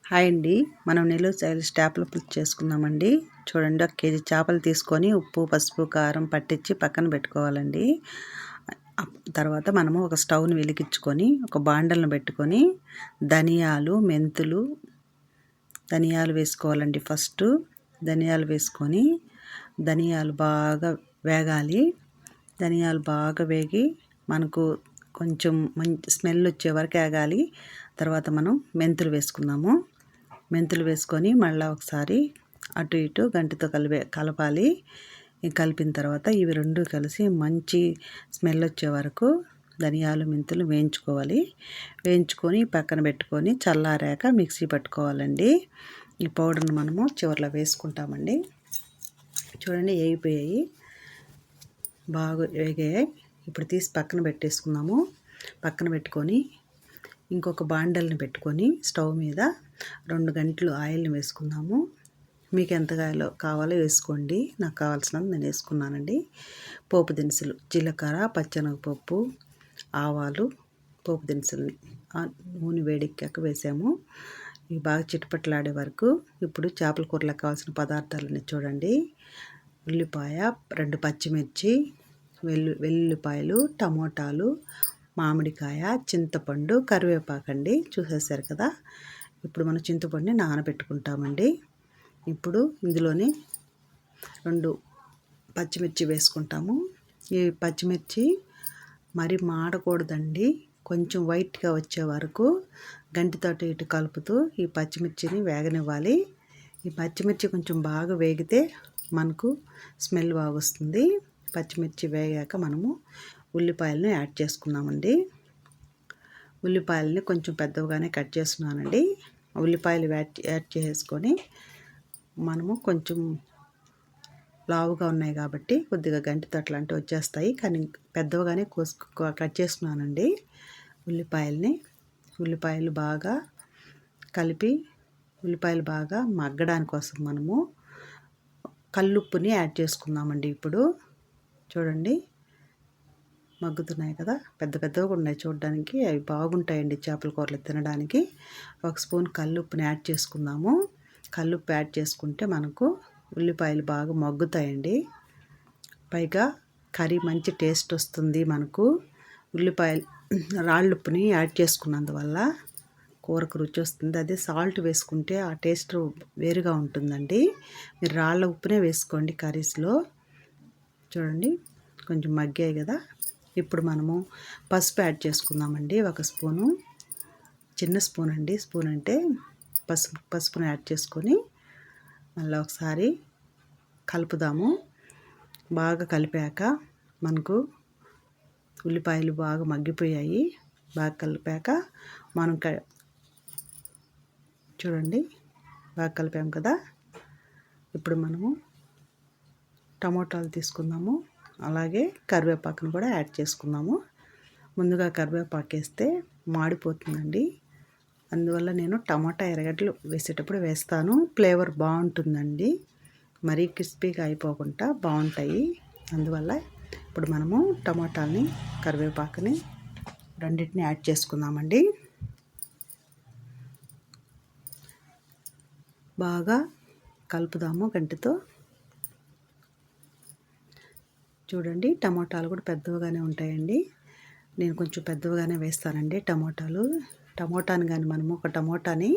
Hi అండి. మనం Nellore style చేపల పులుసు చేసుకుందామండి. చూడండి, 1 కేజీ చేపలు తీసుకొని ఉప్పు, పసుపు, కారం పట్టించి పక్కన పెట్టుకోవాలండి. తర్వాత మనము ఒక స్టవ్ని వెలిగించుకొని ఒక బాండలను పెట్టుకొని ధనియాలు వేసుకోవాలండి. ఫస్ట్ ధనియాలు వేసుకొని ధనియాలు బాగా వేగాలి. ధనియాలు బాగా వేగి మనకు కొంచెం మంచి స్మెల్ వచ్చే వరకు వేగాలి. తర్వాత మనం మెంతులు వేసుకుందాము. మెంతులు వేసుకొని మళ్ళీ ఒకసారి అటు ఇటు గంటతో కలపాలి. కలిపిన తర్వాత ఇవి రెండు కలిసి మంచి స్మెల్ వచ్చే వరకు ధనియాలు, మెంతులు వేయించుకోవాలి. వేయించుకొని పక్కన పెట్టుకొని చల్లారాక మిక్సీ పట్టుకోవాలండి. ఈ పౌడర్ని మనము చివర్లో వేసుకుంటామండి. చూడండి, వేగిపోయాయి, బాగా వేగాయి. ఇప్పుడు తీసి పక్కన పెట్టేసుకుందాము. పక్కన పెట్టుకొని ఇంకొక బాండల్ని పెట్టుకొని స్టవ్ మీద 2 గంటలు ఆయిల్ని వేసుకుందాము. మీకు ఎంత కావాలో వేసుకోండి. నాకు కావాల్సినంత నేను వేసుకున్నానండి. పోపు దినుసులు జీలకర్ర, పచ్చెనగపప్పు, ఆవాలు, పోపు దినుసుల్ని నూనె వేడెక్కాక వేసాము. ఇవి బాగా చిటపట్లాడే వరకు. ఇప్పుడు చేపల కూరలకు కావాల్సిన పదార్థాలని చూడండి. ఉల్లిపాయ, 2 పచ్చిమిర్చి, వెల్లుల్లిపాయలు, టమోటాలు, మామిడికాయ, చింతపండు, కరివేపాకండి. చూసేసారు కదా. ఇప్పుడు మనం చింతపండుని నానబెట్టుకుంటామండి. ఇప్పుడు ఇందులోనే 2 పచ్చిమిర్చి వేసుకుంటాము. ఈ పచ్చిమిర్చి మరి మాడకూడదండి. కొంచెం వైట్గా వచ్చే వరకు గంటితోటి ఇటు కలుపుతూ ఈ పచ్చిమిర్చిని వేగనివ్వాలి. ఈ పచ్చిమిర్చి కొంచెం బాగా వేగితే మనకు స్మెల్ బాగా వస్తుంది. పచ్చిమిర్చి వేగాక మనము ఉల్లిపాయలను యాడ్ చేసుకున్నామండి. ఉల్లిపాయలని కొంచెం పెద్దగానే కట్ చేస్తున్నానండి. ఉల్లిపాయలు యాడ్ చేసుకొని మనము కొంచెం లావుగా ఉన్నాయి కాబట్టి కొద్దిగా గంటితో అట్లాంటివి వచ్చేస్తాయి, కానీ పెద్దగానే కట్ చేసుకున్నానండి ఉల్లిపాయలు బాగా కలిపి ఉల్లిపాయలు బాగా మగ్గడానికి కోసం మనము కల్లుప్పుని యాడ్ చేసుకుందామండి. ఇప్పుడు చూడండి, మగ్గుతున్నాయి కదా, పెద్దగా ఉన్నాయి చూడడానికి. అవి బాగుంటాయండి చేపల కూరలు తినడానికి. 1 స్పూన్ కల్లుప్పుని యాడ్ చేసుకుందాము. కల్లుప్పు యాడ్ చేసుకుంటే మనకు ఉల్లిపాయలు బాగా మగ్గుతాయండి. పైగా కర్రీ మంచి టేస్ట్ వస్తుంది. మనకు ఉల్లిపాయలు రాళ్ళుప్పుని యాడ్ చేసుకున్నందువల్ల కూరకు రుచి వస్తుంది. అదే సాల్ట్ వేసుకుంటే ఆ టేస్ట్ వేరుగా ఉంటుందండి. మీరు రాళ్ళ ఉప్పునే వేసుకోండి కర్రీస్లో. చూడండి, కొంచెం మగ్గాయి కదా. ఇప్పుడు మనము పసుపు యాడ్ చేసుకుందామండి. 1 స్పూను, చిన్న స్పూన్ అండి. స్పూన్ అంటే పసుపును యాడ్ చేసుకొని మళ్ళీ ఒకసారి కలుపుదాము. బాగా కలిపాక మనకు ఉల్లిపాయలు బాగా మగ్గిపోయాయి. బాగా కలిపాక మనం చూడండి, బాగా కలిపాము కదా. ఇప్పుడు మనము టమోటాలు తీసుకుందాము. అలాగే కరివేపాకును కూడా యాడ్ చేసుకుందాము. ముందుగా కరివేపాకు వేస్తే మాడిపోతుందండి. అందువల్ల నేను టమాటా ఎర్రగడ్డలు వేసేటప్పుడు వేస్తాను. ఫ్లేవర్ బాగుంటుందండి. మరీ క్రిస్పీగా అయిపోకుండా బాగుంటాయి. అందువల్ల ఇప్పుడు మనము టమాటాలని, కరివేపాకుని రెండింటిని యాడ్ చేసుకుందామండి. బాగా కలుపుదాము గంటితో. చూడండి, టమోటాలు కూడా పెద్దగానే ఉంటాయండి. నేను కొంచెం పెద్దగానే వేస్తానండి టమోటాని కానీ మనము ఒక టమోటాని,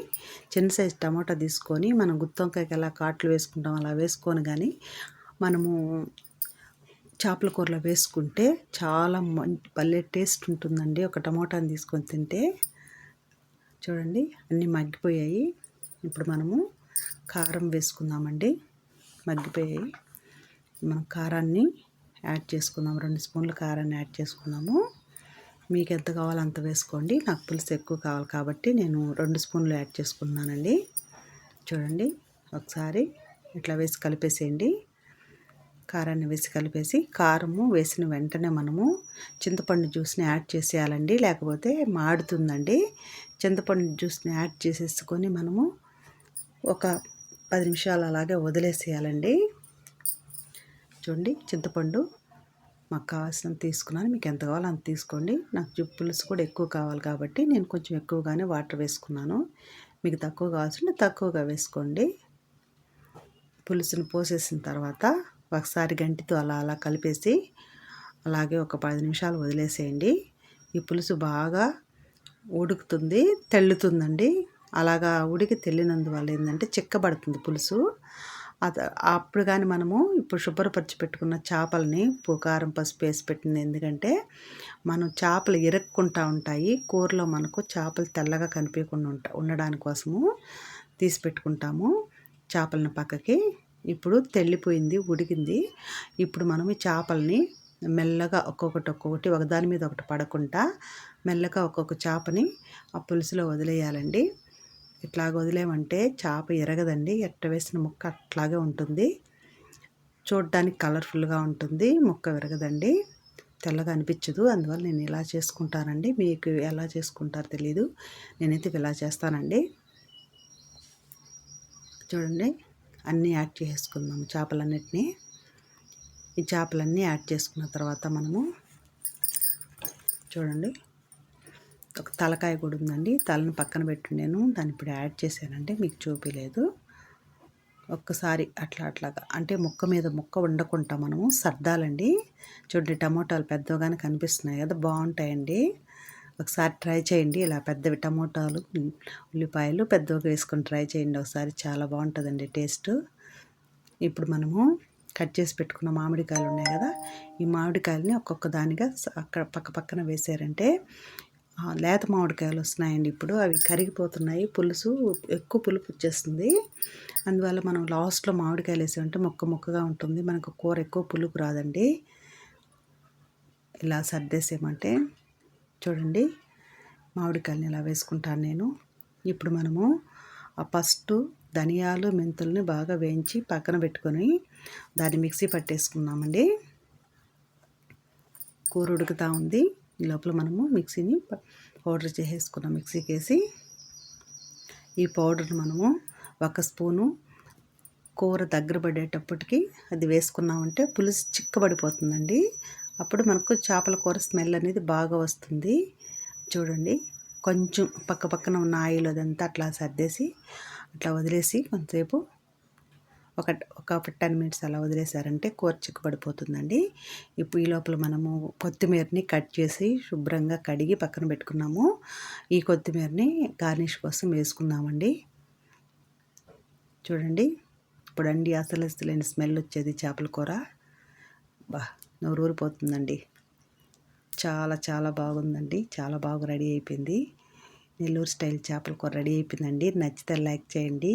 చిన్న సైజు టమోటా తీసుకొని మనం గుత్తొంకాయకి ఎలా కాట్లు వేసుకుంటాం అలా వేసుకొని కానీ మనము చేపల కూరలో వేసుకుంటే చాలా భలే టేస్ట్ ఉంటుందండి. ఒక టమోటాని తీసుకొని తింటే. చూడండి, అన్నీ మగ్గిపోయాయి. ఇప్పుడు మనము కారం వేసుకుందామండి. మగ్గిపోయాయి. మనం కారాన్ని యాడ్ చేసుకుందాం. 2 స్పూన్ల కారాన్ని యాడ్ చేసుకుందాము. మీకు ఎంత కావాలో అంత వేసుకోండి. నాకు పులుసు ఎక్కువ కావాలి కాబట్టి నేను 2 స్పూన్లు యాడ్ చేసుకున్నానండి. చూడండి, ఒకసారి ఇట్లా వేసి కలిపేసేయండి. కారాన్ని వేసి కలిపేసి, కారము వేసిన వెంటనే మనము చింతపండు జ్యూస్ని యాడ్ చేసేయాలండి, లేకపోతే మాడుతుందండి. చింతపండు జ్యూస్ని యాడ్ చేసేసుకొని మనము ఒక 10 నిమిషాలు అలాగే వదిలేసేయాలండి. చూడండి, చింతపండు మాకు కావాల్సినంత తీసుకున్నాను. మీకు ఎంత కావాలో అంత తీసుకోండి. నాకు పులుసు కూడా ఎక్కువ కావాలి కాబట్టి నేను కొంచెం ఎక్కువగానే వాటర్ వేసుకున్నాను. మీకు తక్కువ కావాల్సింటే తక్కువగా వేసుకోండి. పులుసుని పోసేసిన తర్వాత ఒకసారి గంటితో అలా అలా కలిపేసి అలాగే ఒక 10 నిమిషాలు వదిలేసేయండి. ఈ పులుసు బాగా ఉడుకుతుంది, తెల్లుతుందండి. అలాగా ఉడికి తెల్లినందువల్ల ఏంటంటే చిక్కబడుతుంది పులుసు. అప్పుడు కానీ మనము ఇప్పుడు శుభ్రపరిచి పెట్టుకున్న చేపలని ఉప్పు కారం పసుపు వేసి పెట్టింది ఎందుకంటే మనం చేపలు ఇరక్కుంటా ఉంటాయి. కూరలో మనకు చేపలు తెల్లగా కనిపించకుండా ఉండడానికి కోసము తీసి పెట్టుకుంటాము చేపలను పక్కకి. ఇప్పుడు తెల్లిపోయింది, ఉడికింది. ఇప్పుడు మనం ఈ చేపల్ని మెల్లగా ఒక్కొక్కటి ఒకదాని మీద ఒకటి పడకుండా మెల్లగా ఒక్కొక్క చేపని ఆ పులుసులో వదిలేయాలండి. ఇట్లాగ వదిలేమంటే చేప ఎరగదండి. ఎట్ట వేసిన ముక్క అట్లాగే ఉంటుంది. చూడడానికి కలర్ఫుల్గా ఉంటుంది, ముక్క విరగదండి, తెల్లగా అనిపించదు. అందువల్ల నేను ఇలా చేసుకుంటానండి. మీకు ఎలా చేసుకుంటారో తెలీదు, నేనైతే ఇలా చేస్తానండి. చూడండి, అన్నీ యాడ్ చేసుకుందాము చేపలన్నిటినీ. ఈ చేపలన్నీ యాడ్ చేసుకున్న తర్వాత మనము చూడండి ఒక తలకాయ కూడా ఉందండి. తలను పక్కన పెట్టి నేను దాన్ని ఇప్పుడు యాడ్ చేశానండి, మీకు చూపించలేదు. ఒక్కసారి అట్లాగా అంటే ముక్క మీద ముక్క ఉండకుండా మనము సర్దాలండి. చూడండి, టమోటాలు పెద్దగానే కనిపిస్తున్నాయి కదా, బాగుంటాయండి. ఒకసారి ట్రై చేయండి. ఇలా పెద్దవి టమోటాలు ఉల్లిపాయలు పెద్దగా వేసుకొని ట్రై చేయండి ఒకసారి, చాలా బాగుంటుందండి టేస్ట్. ఇప్పుడు మనము కట్ చేసి పెట్టుకున్న మామిడికాయలు ఉన్నాయి కదా, ఈ మామిడికాయలని ఒక్కొక్క దానిగా అక్కడ పక్కన వేసారంటే లేత మామిడికాయలు వస్తున్నాయండి. ఇప్పుడు అవి కరిగిపోతున్నాయి, పులుసు ఎక్కువ పులుపు వచ్చేస్తుంది. అందువల్ల మనం లాస్ట్లో మామిడికాయలు వేసామంటే ముక్కగా ఉంటుంది, మనకు కూర ఎక్కువ పులుపు రాదండి. ఇలా సర్దేసామంటే చూడండి, మామిడికాయలని ఇలా వేసుకుంటాను నేను. ఇప్పుడు మనము ఫస్ట్ ధనియాలు మెంతుల్ని బాగా వేయించి పక్కన పెట్టుకొని దాన్ని మిక్సీ పట్టేసుకున్నామండి. కూర ఉడుకుతూ ఉంది, ఈ లోపల మనము మిక్సీని పౌడర్ చేసేసుకున్నాం. మిక్సీకి వేసి ఈ పౌడర్ని మనము 1 స్పూను కూర దగ్గర పడేటప్పటికి అది వేసుకున్నామంటే పులుసు చిక్కబడిపోతుందండి. అప్పుడు మనకు చేపల కూర స్మెల్ అనేది బాగా వస్తుంది. చూడండి, కొంచెం పక్కన ఉన్న ఆయిల్ అదంతా అట్లా సర్దేసి అట్లా వదిలేసి కొంతసేపు ఒక 10 మినిట్స్ అలా వదిలేసారంటే కూర చిక్కబడిపోతుందండి. ఇప్పుడు ఈ లోపల మనము కొత్తిమీరని కట్ చేసి శుభ్రంగా కడిగి పక్కన పెట్టుకున్నాము. ఈ కొత్తిమీరని గార్నిష్ కోసం వేసుకున్నామండి. చూడండి, ఇప్పుడండి అసలు లేని స్మెల్ వచ్చేది చేపల కూర. నోరూరిపోతుందండి. చాలా బాగుందండి, చాలా బాగా రెడీ అయిపోయింది. నెల్లూరు స్టైల్ చేపల కూర రెడీ అయిపోయిందండి. నచ్చితే లైక్ చేయండి,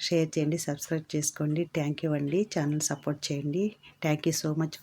షేర్ చేయండి, సబ్స్క్రైబ్ చేసుకోండి. థ్యాంక్ యూ అండి. ఛానల్ సపోర్ట్ చేయండి. Thank you so much.